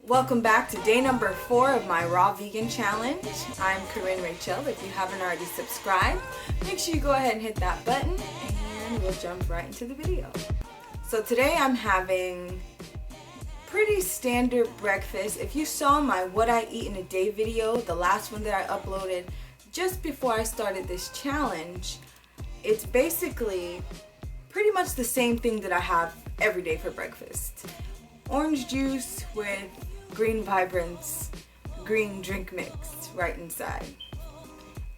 Welcome back to day number 4 of my raw vegan challenge. I'm Korenn Rachelle. If you haven't already subscribed, make sure you go ahead and hit that button and we'll jump right into the video. So today I'm having pretty standard breakfast. If you saw my what I eat in a day video, the last one that I uploaded just before I started this challenge, it's basically pretty much the same thing that I have every day for breakfast. Orange juice with green Vibrance green drink mix right inside.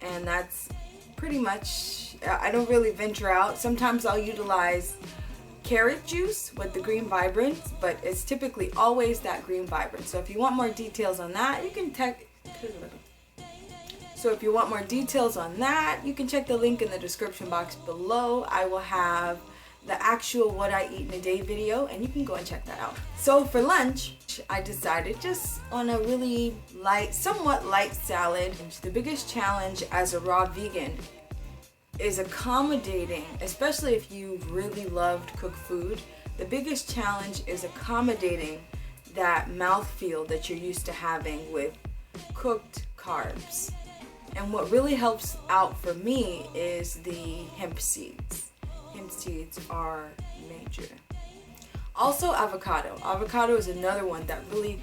And that's pretty much, I don't really venture out. Sometimes I'll utilize carrot juice with the green Vibrance, but it's typically always that green Vibrance. So if you want more details on that, you can check the link in the description box below. I will have the actual what I eat in a day video and you can go and check that out. So for lunch, I decided just on a really light, somewhat light salad. The biggest challenge as a raw vegan is accommodating, especially if you really loved cooked food, the biggest challenge is accommodating that mouthfeel that you're used to having with cooked carbs. And what really helps out for me is the hemp seeds. Hemp seeds are major. Also avocado. Avocado is another one that really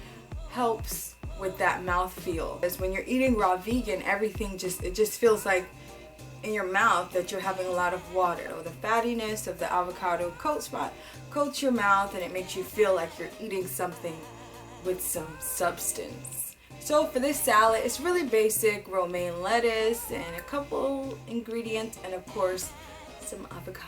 helps with that mouthfeel. Because when you're eating raw vegan, everything just feels like in your mouth that you're having a lot of water. Or the fattiness of the avocado coats your mouth and it makes you feel like you're eating something with some substance. So for this salad, it's really basic: romaine lettuce and a couple ingredients, and of course some avocado.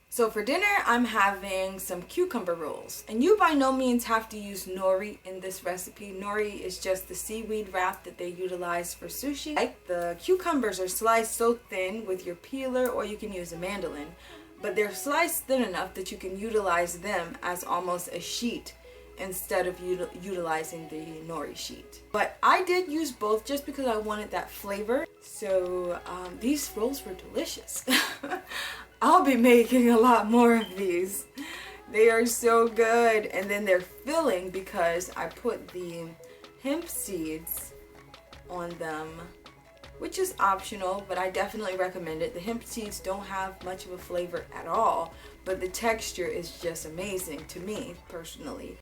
So for dinner, I'm having some cucumber rolls. And you by no means have to use nori in this recipe. Nori is just the seaweed wrap that they utilize for sushi. Like, the cucumbers are sliced so thin with your peeler, or you can use a mandolin. But they're sliced thin enough that you can utilize them as almost a sheet instead of utilizing the nori sheet. But I did use both just because I wanted that flavor. So these rolls were delicious. I'll be making a lot more of these. They are so good. And then they're filling because I put the hemp seeds on them, which is optional, but I definitely recommend it. The hemp seeds don't have much of a flavor at all, but the texture is just amazing to me personally.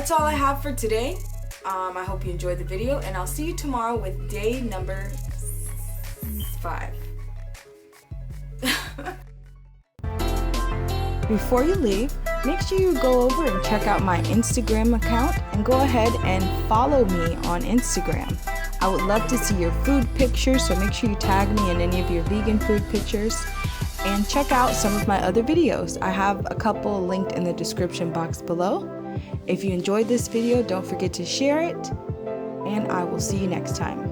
that's all I have for today. I hope you enjoyed the video, and I'll see you tomorrow with day number 5. Before you leave, make sure you go over and check out my Instagram account and go ahead and follow me on Instagram. I would love to see your food pictures, so make sure you tag me in any of your vegan food pictures. And check out some of my other videos. I have a couple linked in the description box below. If you enjoyed this video, don't forget to share it, and I will see you next time.